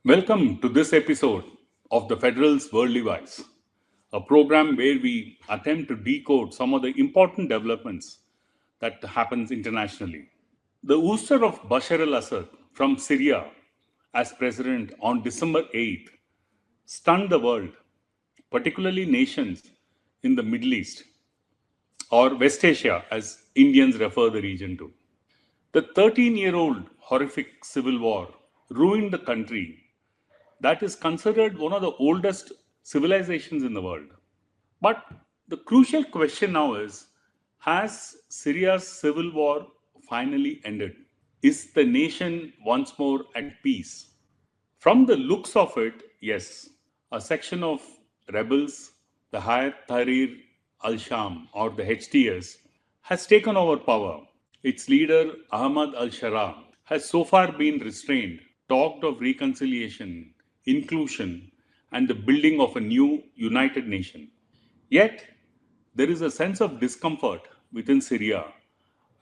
Welcome to this episode of the Federal's Worldly Wise, a program where we attempt to decode some of the important developments that happens internationally. The ouster of Bashar al-Assad from Syria as president on December 8th stunned the world, particularly nations in the Middle East or West Asia as Indians refer the region to. The 13-year-old horrific civil war ruined the country that is considered one of the oldest civilizations in the world. But the crucial question now is, has Syria's civil war finally ended? Is the nation once more at peace? From the looks of it, yes. A section of rebels, the Hayat Tahrir al-Sham or the HTS, has taken over power. Its leader, Ahmad al-Sharaa, has so far been restrained, talked of reconciliation, inclusion, and the building of a new united nation. Yet, there is a sense of discomfort within Syria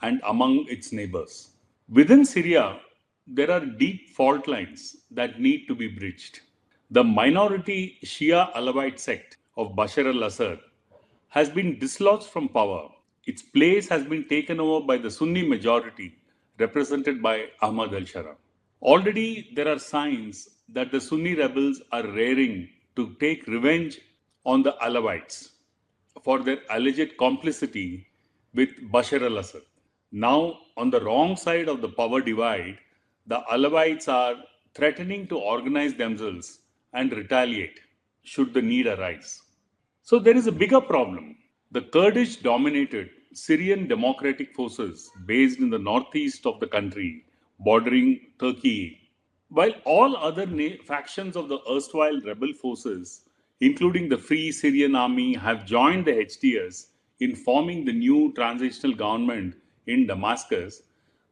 and among its neighbors. Within Syria, there are deep fault lines that need to be bridged. The minority Shia Alawite sect of Bashar al-Assad has been dislodged from power. Its place has been taken over by the Sunni majority represented by Ahmad al-Sharaa. Already, there are signs that the Sunni rebels are raring to take revenge on the Alawites for their alleged complicity with Bashar al-Assad. Now, on the wrong side of the power divide, the Alawites are threatening to organize themselves and retaliate should the need arise. So, there is a bigger problem. The Kurdish dominated Syrian democratic forces based in the northeast of the country, bordering Turkey, while all other factions of the erstwhile rebel forces, including the Free Syrian Army, have joined the HTS in forming the new transitional government in Damascus,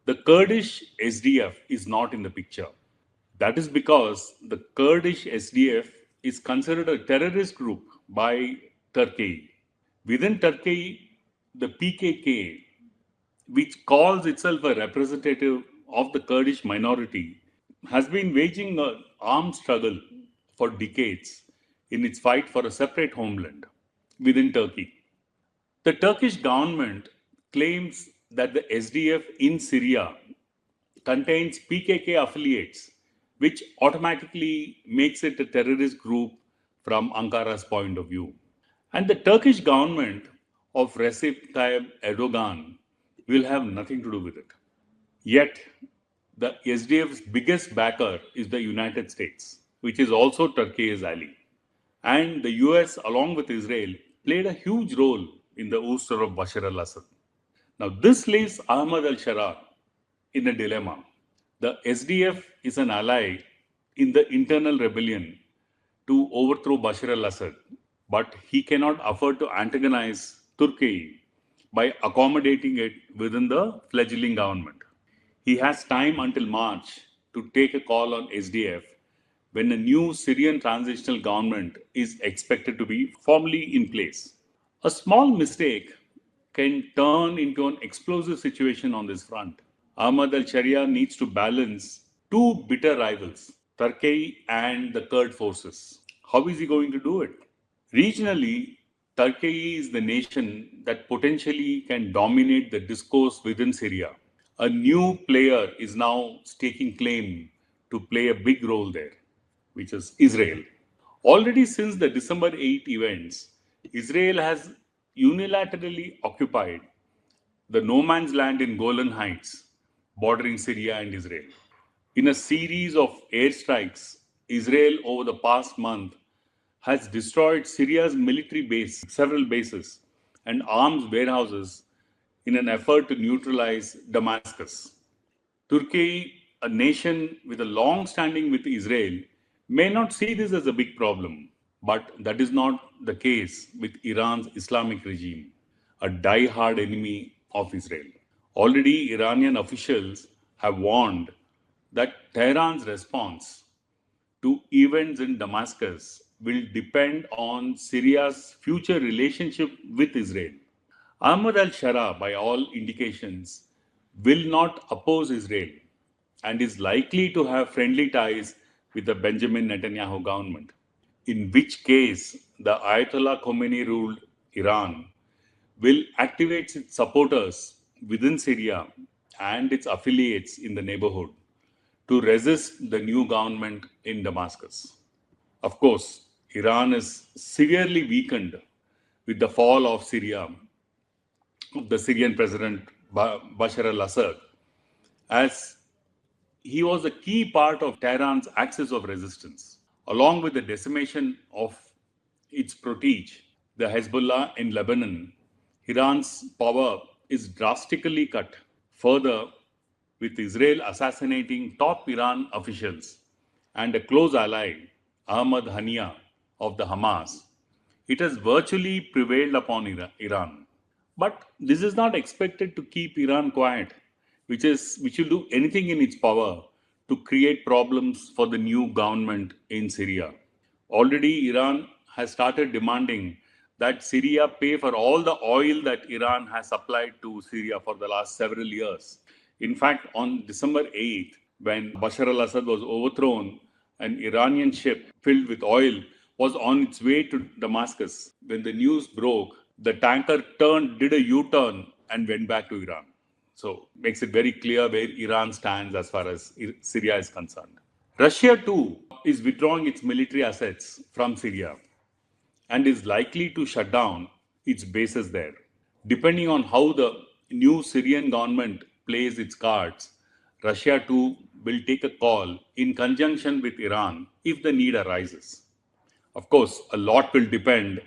the Kurdish SDF is not in the picture. That is because the Kurdish SDF is considered a terrorist group by Turkey. Within Turkey, the PKK, which calls itself a representative of the Kurdish minority, has been waging an armed struggle for decades in its fight for a separate homeland within Turkey. The Turkish government claims that the SDF in Syria contains PKK affiliates, which automatically makes it a terrorist group from Ankara's point of view. And the Turkish government of Recep Tayyip Erdogan will have nothing to do with it. Yet, the SDF's biggest backer is the United States, which is also Turkey's ally. And the US, along with Israel, played a huge role in the ouster of Bashar al-Assad. Now, this leaves Ahmad al-Sharaa in a dilemma. The SDF is an ally in the internal rebellion to overthrow Bashar al-Assad, but he cannot afford to antagonize Turkey by accommodating it within the fledgling government. He has time until March to take a call on SDF when a new Syrian transitional government is expected to be formally in place. A small mistake can turn into an explosive situation on this front. Ahmad al-Sharia needs to balance two bitter rivals, Turkey and the Kurd forces. How is he going to do it? Regionally, Turkey is the nation that potentially can dominate the discourse within Syria. A new player is now staking claim to play a big role there, which is Israel. Already since the December 8 events, Israel has unilaterally occupied the no man's land in Golan Heights, bordering Syria and Israel. In a series of airstrikes, Israel over the past month has destroyed Syria's military base, several bases, and arms warehouses in an effort to neutralize Damascus. Turkey, a nation with a long standing with Israel, may not see this as a big problem, but that is not the case with Iran's Islamic regime, a die-hard enemy of Israel. Already, Iranian officials have warned that Tehran's response to events in Damascus will depend on Syria's future relationship with Israel. Ahmad al-Sharaa, by all indications, will not oppose Israel and is likely to have friendly ties with the Benjamin Netanyahu government, in which case the Ayatollah Khomeini ruled Iran will activate its supporters within Syria and its affiliates in the neighborhood to resist the new government in Damascus. Of course, Iran is severely weakened with the fall of Syria, of the Syrian president Bashar al-Assad, as he was a key part of Tehran's axis of resistance, along with the decimation of its protege, the Hezbollah in Lebanon. Iran's power is drastically cut. Further, with Israel assassinating top Iran officials and a close ally, Ahmad of the Hamas, it has virtually prevailed upon Iran. But this is not expected to keep Iran quiet, which will do anything in its power to create problems for the new government in Syria. Already, Iran has started demanding that Syria pay for all the oil that Iran has supplied to Syria for the last several years. In fact, on December 8th, when Bashar al-Assad was overthrown, an Iranian ship filled with oil was on its way to Damascus. When the news broke, the tanker did a U-turn and went back to Iran. So makes it very clear where Iran stands as far as Syria is concerned. Russia too is withdrawing its military assets from Syria and is likely to shut down its bases there. Depending on how the new Syrian government plays its cards, Russia too will take a call in conjunction with Iran if the need arises. Of course, a lot will depend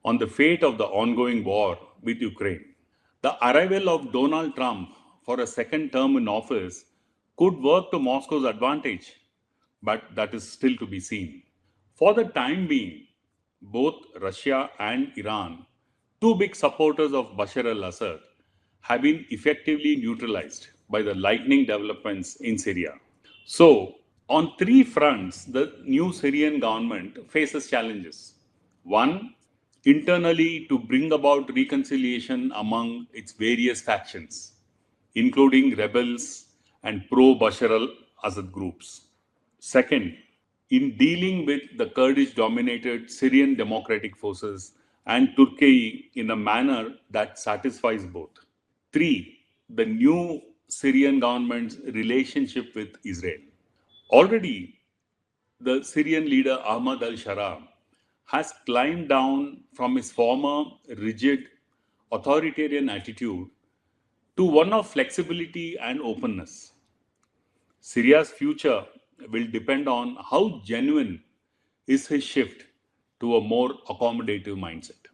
on the fate of the ongoing war with Ukraine. The arrival of Donald Trump for a second term in office could work to Moscow's advantage, but that is still to be seen. For the time being, both Russia and Iran, two big supporters of Bashar al-Assad, have been effectively neutralized by the lightning developments in Syria. So, on three fronts, the new Syrian government faces challenges. One, internally to bring about reconciliation among its various factions, including rebels and pro-Bashar al-Assad groups. Second, in dealing with the Kurdish-dominated Syrian Democratic Forces and Turkey in a manner that satisfies both. Three, the new Syrian government's relationship with Israel. Already, the Syrian leader Ahmad al-Sharaa has climbed down from his former rigid authoritarian attitude to one of flexibility and openness. Syria's future will depend on how genuine is his shift to a more accommodative mindset.